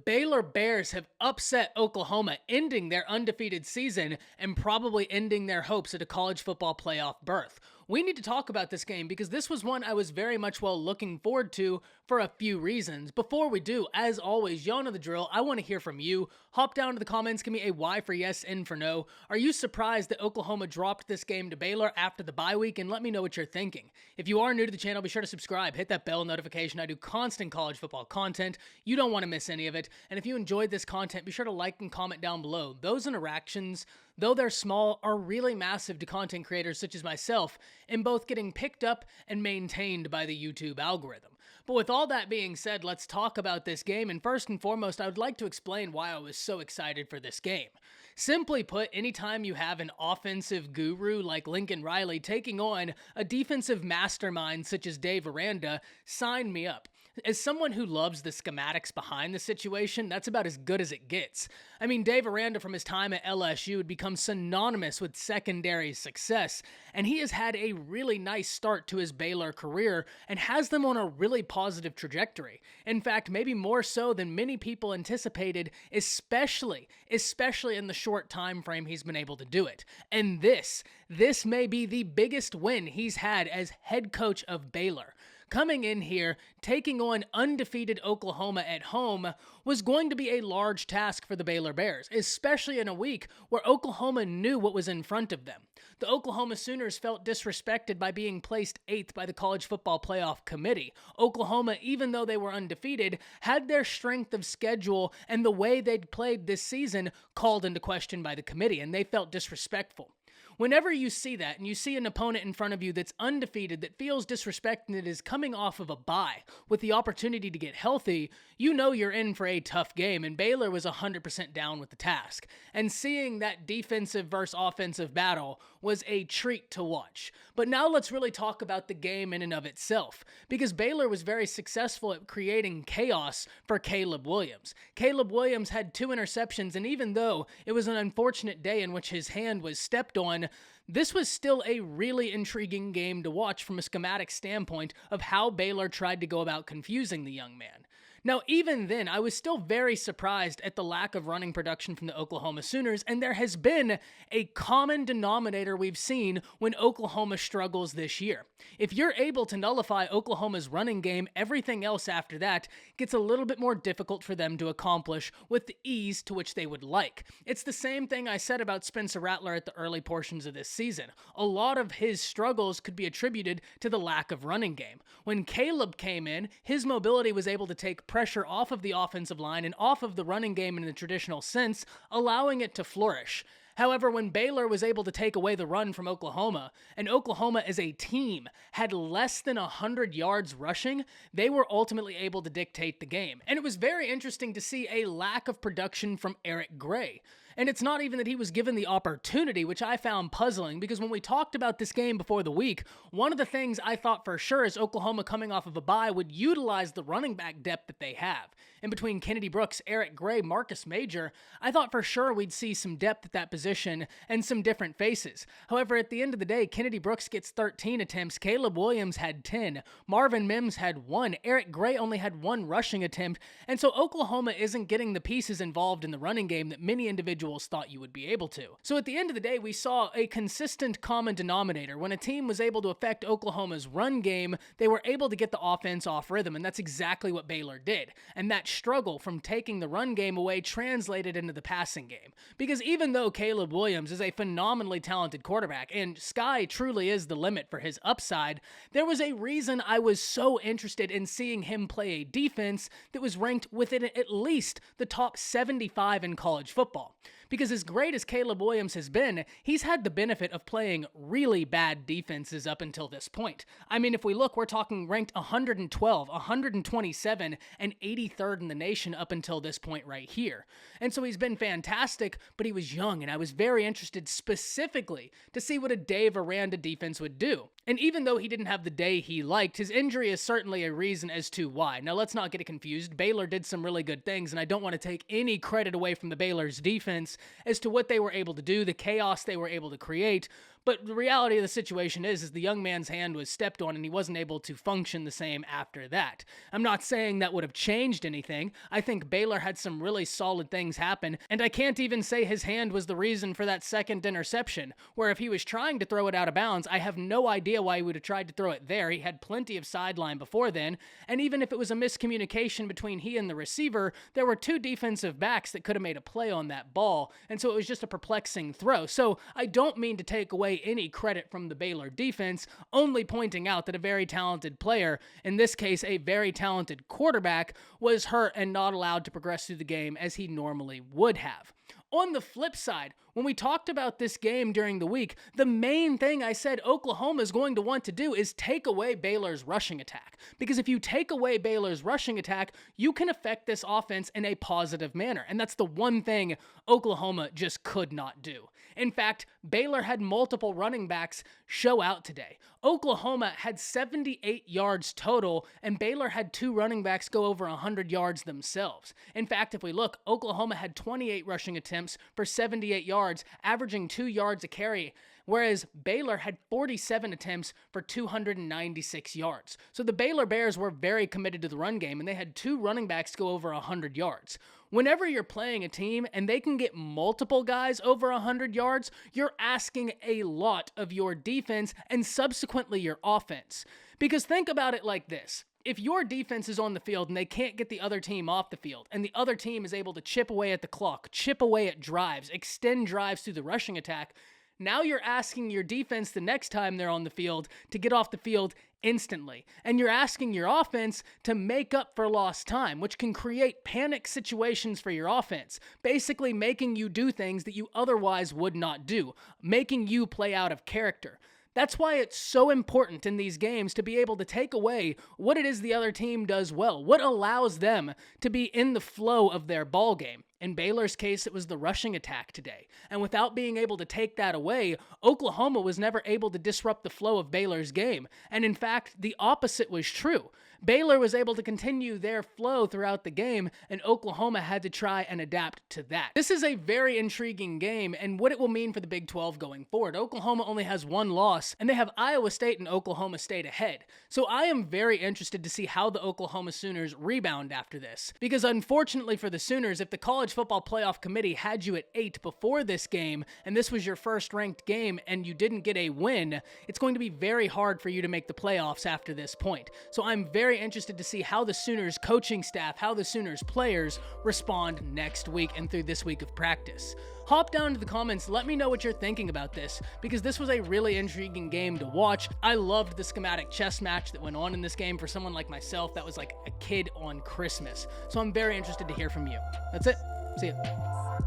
Baylor Bears have upset Oklahoma, ending their undefeated season and probably ending their hopes at a college football playoff berth. We need to talk about this game because this was one I was very much looking forward to for a few reasons. Before we do, as always, y'all know the drill. I want to hear from you. Hop down to the comments, give me a Y for yes, N for no. Are you surprised that Oklahoma dropped this game to Baylor after the bye week? And let me know what you're thinking. If you are new to the channel, be sure to subscribe, hit that bell notification. I do constant college football content. You don't want to miss any of it. And if you enjoyed this content, be sure to like and comment down below. Those interactions, though they're small, are really massive to content creators such as myself in both getting picked up and maintained by the YouTube algorithm. But with all that being said, let's talk about this game. And first and foremost, I would like to explain why I was so excited for this game. Simply put, anytime you have an offensive guru like Lincoln Riley taking on a defensive mastermind such as Dave Aranda, sign me up. As someone who loves the schematics behind the situation, that's about as good as it gets. I mean, Dave Aranda from his time at LSU had become synonymous with secondary success, and he has had a really nice start to his Baylor career and has them on a really positive trajectory. In fact, maybe more so than many people anticipated, especially in the short time frame he's been able to do it. And this may be the biggest win he's had as head coach of Baylor. Coming in here, taking on undefeated Oklahoma at home was going to be a large task for the Baylor Bears, especially in a week where Oklahoma knew what was in front of them. The Oklahoma Sooners felt disrespected by being placed 8th by the College Football Playoff Committee. Oklahoma, even though they were undefeated, had their strength of schedule and the way they'd played this season called into question by the committee, and they felt disrespectful. Whenever you see that and you see an opponent in front of you that's undefeated, that feels disrespected, and that is coming off of a bye with the opportunity to get healthy, you know you're in for a tough game, and Baylor was 100% down with the task. And seeing that defensive versus offensive battle was a treat to watch. But now let's really talk about the game in and of itself, because Baylor was very successful at creating chaos for Caleb Williams. Caleb Williams had 2 interceptions, and even though it was an unfortunate day in which his hand was stepped on, this was still a really intriguing game to watch from a schematic standpoint of how Baylor tried to go about confusing the young man. Now, even then, I was still very surprised at the lack of running production from the Oklahoma Sooners, and there has been a common denominator we've seen when Oklahoma struggles this year. If you're able to nullify Oklahoma's running game, everything else after that gets a little bit more difficult for them to accomplish with the ease to which they would like. It's the same thing I said about Spencer Rattler at the early portions of this season. A lot of his struggles could be attributed to the lack of running game. When Caleb came in, his mobility was able to take pressure off of the offensive line and off of the running game in the traditional sense, allowing it to flourish. However, when Baylor was able to take away the run from Oklahoma, and Oklahoma as a team had less than 100 yards rushing, they were ultimately able to dictate the game. And it was very interesting to see a lack of production from Eric Gray. And it's not even that he was given the opportunity, which I found puzzling, because when we talked about this game before the week, one of the things I thought for sure is Oklahoma coming off of a bye would utilize the running back depth that they have. In between Kennedy Brooks, Eric Gray, Marcus Major, I thought for sure we'd see some depth at that position and some different faces. However, at the end of the day, Kennedy Brooks gets 13 attempts, Caleb Williams had 10, Marvin Mims had 1, Eric Gray only had 1 rushing attempt, and so Oklahoma isn't getting the pieces involved in the running game that many individuals thought you would be able to. So at the end of the day, we saw a consistent common denominator. When a team was able to affect Oklahoma's run game, they were able to get the offense off rhythm, and that's exactly what Baylor did. And that struggle from taking the run game away translated into the passing game. Because even though Caleb Williams is a phenomenally talented quarterback, and sky truly is the limit for his upside, there was a reason I was so interested in seeing him play a defense that was ranked within at least the top 75 in college football. Because as great as Caleb Williams has been, he's had the benefit of playing really bad defenses up until this point. I mean, if we look, we're talking ranked 112, 127, and 83rd in the nation up until this point right here. And so he's been fantastic, but he was young, and I was very interested specifically to see what a Dave Aranda defense would do. And even though he didn't have the day he liked, his injury is certainly a reason as to why. Now, let's not get it confused. Baylor did some really good things, and I don't want to take any credit away from the Baylor's defense as to what they were able to do, the chaos they were able to create. But the reality of the situation is the young man's hand was stepped on and he wasn't able to function the same after that. I'm not saying that would have changed anything. I think Baylor had some really solid things happen, and I can't even say his hand was the reason for that second interception, where if he was trying to throw it out of bounds, I have no idea why he would have tried to throw it there. He had plenty of sideline before then, and even if it was a miscommunication between he and the receiver, there were two defensive backs that could have made a play on that ball, and so it was just a perplexing throw. So I don't mean to take away any credit from the Baylor defense, only pointing out that a very talented player, in this case a very talented quarterback, was hurt and not allowed to progress through the game as he normally would have. On the flip side, when we talked about this game during the week, the main thing I said Oklahoma is going to want to do is take away Baylor's rushing attack. Because if you take away Baylor's rushing attack, you can affect this offense in a positive manner. And that's the one thing Oklahoma just could not do. In fact, Baylor had multiple running backs show out today. Oklahoma had 78 yards total, and Baylor had two running backs go over 100 yards themselves. In fact, if we look, Oklahoma had 28 rushing attempts for 78 yards, averaging 2 yards a carry, whereas Baylor had 47 attempts for 296 yards. So the Baylor Bears were very committed to the run game, and they had two running backs go over 100 yards. Whenever you're playing a team and they can get multiple guys over 100 yards, you're asking a lot of your defense and subsequently your offense. Because think about it like this. If your defense is on the field and they can't get the other team off the field, and the other team is able to chip away at the clock, chip away at drives, extend drives through the rushing attack, now you're asking your defense the next time they're on the field to get off the field instantly. And you're asking your offense to make up for lost time, which can create panic situations for your offense, basically making you do things that you otherwise would not do, making you play out of character. That's why it's so important in these games to be able to take away what it is the other team does well, what allows them to be in the flow of their ball game. In Baylor's case, it was the rushing attack today. And without being able to take that away, Oklahoma was never able to disrupt the flow of Baylor's game. And in fact, the opposite was true. Baylor was able to continue their flow throughout the game, and Oklahoma had to try and adapt to that. This is a very intriguing game, and what it will mean for the Big 12 going forward. Oklahoma only has one loss, and they have Iowa State and Oklahoma State ahead. So I am very interested to see how the Oklahoma Sooners rebound after this. Because unfortunately for the Sooners, if the College Football Playoff Committee had you at 8 before this game, and this was your first ranked game, and you didn't get a win, it's going to be very hard for you to make the playoffs after this point. So I'm very interested to see how the Sooners coaching staff, how the Sooners players respond next week and through this week of practice. Hop down to the comments, let me know what you're thinking about this, because this was a really intriguing game to watch. I loved the schematic chess match that went on in this game. For someone like myself, that was like a kid on Christmas. So I'm very interested to hear from you. That's it. See ya.